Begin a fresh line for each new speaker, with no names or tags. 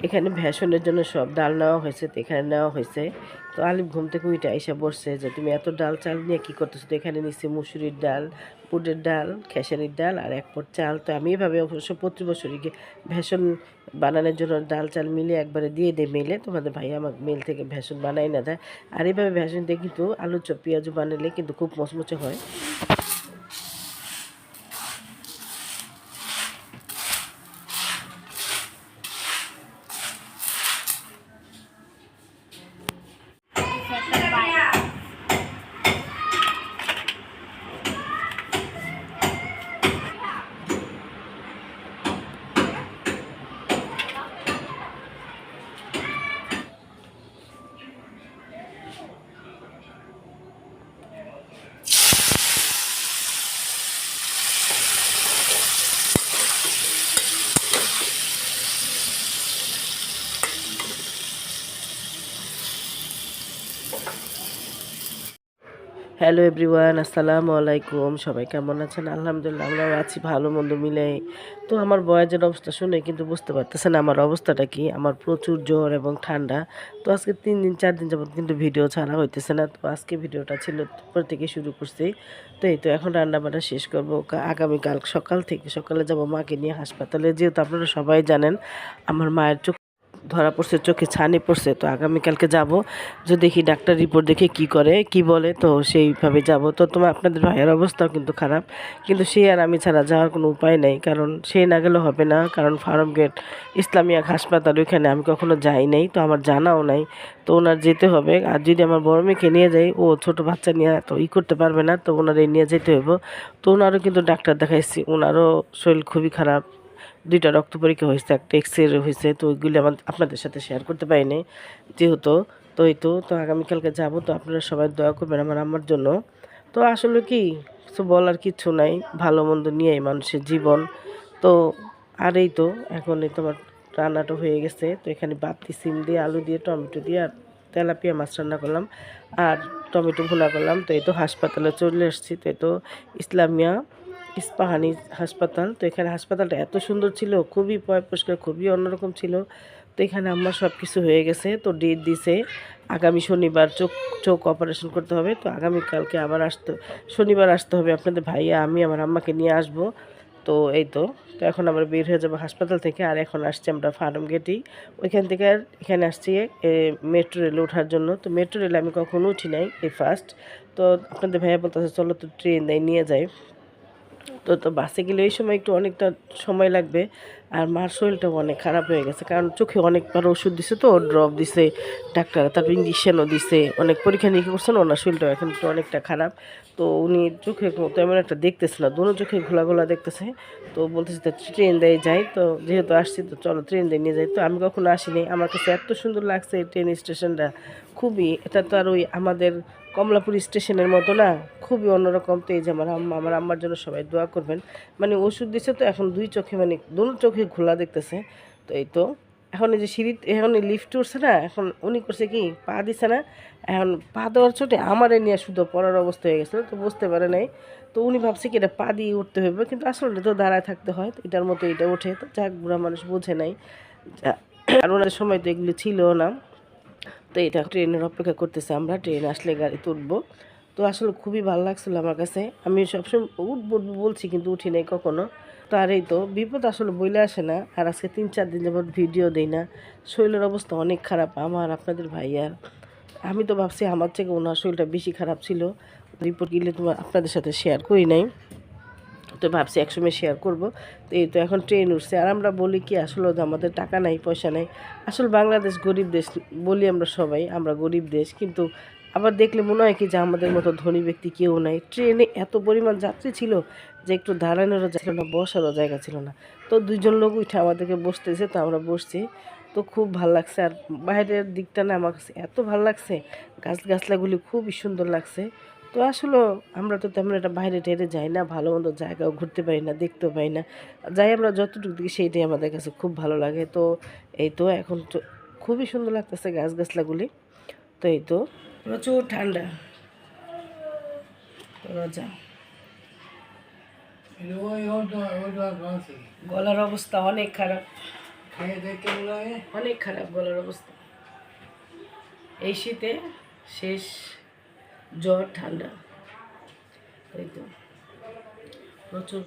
এখানে ভ্যাসনের জন্য সব ডাল নেওয়া হয়েছে, তো এখানে নেওয়া হয়েছে। তো আলিফ ঘুম থেকে উইটা এসে বসছে যে তুমি এত ডাল চাল নিয়ে কী করতেছো। তো এখানে নিচ্ছি মুসুরির ডাল, বুটের ডাল, খেসারির ডাল আর এক পট চাল। তো আমি এভাবে অবশ্য প্রতি বছরই ভ্যাসন বানানোর জন্য ডাল চাল মিলে একবারে দিয়ে দেয় মেলে। তোমাদের ভাই আমার মেল থেকে ভ্যাসন বানাই না দেয়। আর এইভাবে ভ্যাসন দিয়ে কিন্তু আলু চপ পেঁয়াজু বানালে কিন্তু খুব মচমচে হয়। হ্যালো এভরিওয়ান, আসসালামু আলাইকুম। সবাই কেমন আছেন? আলহামদুলিল্লাহ আমরাও আছি ভালো মন্দ মিলে। তো আমার বয়েজের অবস্থা শুনে কিন্তু বুঝতে পারতেছেন আমার অবস্থাটা কি। আমার প্রচুর জ্বর এবং ঠান্ডা। তো আজকে 3 দিন 4 দিন যাবত কিন্তু ভিডিও ছাড়া হইতেছে না। তো আজকে ভিডিওটা ছিল দুপুর থেকে শুরু করছি। তো এই তো এখন রান্নাবান্না শেষ করবো। আগামীকাল সকালে যাব মাকে নিয়ে হাসপাতালে, যেহেতু আপনারা সবাই জানেন আমার মায়ের চোখ ধরা পড়ছে, চোখে ছানি পড়ছে। তো আগামীকালকে যাব, যে দেখি ডাক্তার রিপোর্ট দেখে কি করে কি বলে, তো সেইভাবে যাব। তো তোমার আপনাদের ভাইয়ের অবস্থাও কিন্তু খারাপ, কিন্তু সে আর আমি ছাড়া যাওয়ার কোনো উপায় নেই, কারণ সে না গেলে হবে না। কারণ ফার্ম গেট ইসলামিয়া হাসপাতাল ওইখানে আমি কখনো যাই নাই, তো আমার জানাও নাই। তো ওনার যেতে হবে। আর যদি আমার বড় মেয়েকে নিয়ে যাই, ও ছোট বাচ্চা নিয়ে তো করতে পারবে না, তো ওনার এই নিয়ে যেতে হইব। তো ওনারও কিন্তু ডাক্তার দেখাইছি, ওনারও শরীর খুবই খারাপ। 2টা রক্ত পরীক্ষা হয়েছে, একটা এক্সরে হয়েছে। তো ওইগুলি আমার আপনাদের সাথে শেয়ার করতে পারিনি যেহেতু। তো এই তো আগামীকালকে যাব। তো আপনারা সবাই দোয়া করবেন আমার আম্মার জন্য। তো আসলে কি কিছু বলার কিচ্ছু নাই, ভালো মন্দ নিয়েই মানুষের জীবন। তো আর এই তো এখন এই তোমার রান্নাটা হয়ে গেছে। তো এখানে বাতি সিম দিয়ে আলু দিয়ে টমেটো দিয়ে আর তেলাপিয়া মাছ রান্না করলাম আর টমেটো ভুনা করলাম। তো এই তো হাসপাতালে চলে এসেছি। তো এই তো ইসলামিয়া ইস্পাহানি হাসপাতাল। তো এখানে হাসপাতালটা এত সুন্দর ছিল, খুবই পরিষ্কার, খুবই অন্যরকম ছিল। তো এখানে আমার সব কিছু হয়ে গেছে। তো ডেট দিছে আগামী শনিবার চোখ চোখ অপারেশন করতে হবে। তো আগামীকালকে আবার শনিবার আসতে হবে। আপনাদের ভাইয়া আমি আমার আম্মাকে নিয়ে আসব। তো এই তো এখন আমরা বের হয়ে যাবো হাসপাতাল থেকে। আর এখন আসছি আমরা ফার্ম গেটেই, ওইখান থেকে আর এখানে আসছি মেট্রো রেলে ওঠার জন্য। তো মেট্রো রেলে আমি কখনো উঠি নাই, এই ফার্স্ট। তো আপনাদের ভাইয়া বলতেছে চলো তো ট্রেন দেয় নিয়ে যায়। তো বাসে গেলে এই সময় একটু অনেকটা সময় লাগবে। আর মার শরীরটাও অনেক খারাপ হয়ে গেছে, কারণ চোখে অনেকবার ওষুধ দিছে, তো ড্রপ দিছে ডাক্তার, তারপর ইঞ্জেকশনও দিছে, অনেক পরীক্ষা নিরীক্ষা করছে না, ওনার শরীরটাও এখন একটু অনেকটা খারাপ। তো উনি চোখে তেমন একটা দেখতেছে না, দুনো চোখে ঘোলা ঘোলা দেখতেছে। তো বলতেছে তো ট্রেন দিয়ে যাই। তো যেহেতু আসছি তো চলো ট্রেন দিয়ে নিয়ে যাই। তো আমি কখনো আসিনি, আমার কাছে এত সুন্দর লাগছে এই ট্রেন স্টেশনটা। খুবই, এটা তো আর ওই আমাদের কমলাপুর স্টেশনের মতো না, খুবই অন্যরকম। তো এই যে আমার আম্মার জন্য সবাই দোয়া করবেন। মানে ওষুধ দিছে তো এখন 2 চোখে, মানে দুনো চোখে ঘোলা দেখতেছে। তো এই তো এখন এই যে সিঁড়ি, এখন লিফট উঠছে না, এখন উনি করছে কি পা দিছে না, এখন পা দেওয়ার চোটে আমারে নিয়ে শুধু পড়ার অবস্থা হয়ে গেছিলো, তো বুঝতে পারে নাই। তো উনি ভাবছে কি এটা পা দিয়ে উঠতে হবে, কিন্তু আসলে তো দাঁড়ায় থাকতে হয়। তো এটার মতো এটা ওঠে। তো যাক, বুড়া মানুষ বোঝে নাই। আর ওনাদের সময় তো এগুলো ছিল না। তো এটা ট্রেনের অপেক্ষা করতেছে, আমরা ট্রেন আসলে গাড়ি তুলবো। তো আসলে খুবই ভালো লাগছিলো আমার কাছে। আমি সবসময় উঠবো উঠবো বলছি, কিন্তু উঠি নাই কখনো। তো আর এই তো বিপদ আসলে বইলে আসে না। আর আজকে 3-4 দিন যাবত ভিডিও দেই না, শরীরের অবস্থা অনেক খারাপ আমার আপনাদের ভাইয়ার। আমি তো ভাবছি আমার থেকে ওনার শরীরটা বেশি খারাপ ছিল। রিপোর্ট গেলে তোমার আপনাদের সাথে শেয়ার করি নাই, তো ভাবছি একসময় শেয়ার করব। তো এই তো এখন ট্রেন উঠছে। আর আমরা বলি কি আসলে যে আমাদের টাকা নাই পয়সা নাই, আসলে বাংলাদেশ গরিব দেশ বলি আমরা সবাই, আমরা গরিব দেশ, কিন্তু আবার দেখলে মনে হয় কি যে আমাদের মতো ধনী ব্যক্তি কেউ নাই। ট্রেনে এত পরিমাণ যাত্রী ছিল যে একটু দাঁড়ানোরও জায়গা ছিল না, বসারও জায়গা ছিল না। তো 2জন লোক উঠে আমাদেরকে বসতেছে, তো আমরা বসছি। তো খুব ভাল লাগছে। আর বাইরের দিকটা না আমার কাছে এত ভাল লাগছে, গাছগাছলাগুলি খুবই সুন্দর লাগছে। তো আসলে আমরা তো তেমন একটা বাইরে টেরে যাই না, ভালো মন্দ জায়গাও ঘুরতে পারি না, দেখতেও পাই না। যাই আমরা যতটুকু দিকে সেইটাই আমাদের কাছে খুব ভালো লাগে। তো এই তো এখন তো খুবই সুন্দর লাগতেছে গাছগাছলাগুলি। তো এই তো প্রচুর ঠান্ডা রোজা, গলার অবস্থা অনেক খারাপ।
খেয়ে দেয়ে কেমন লাগে?
অনেক খারাপ গলার অবস্থা। এই শীতে শেষ জ্বর ঠান্ডা, এই তো প্রচুর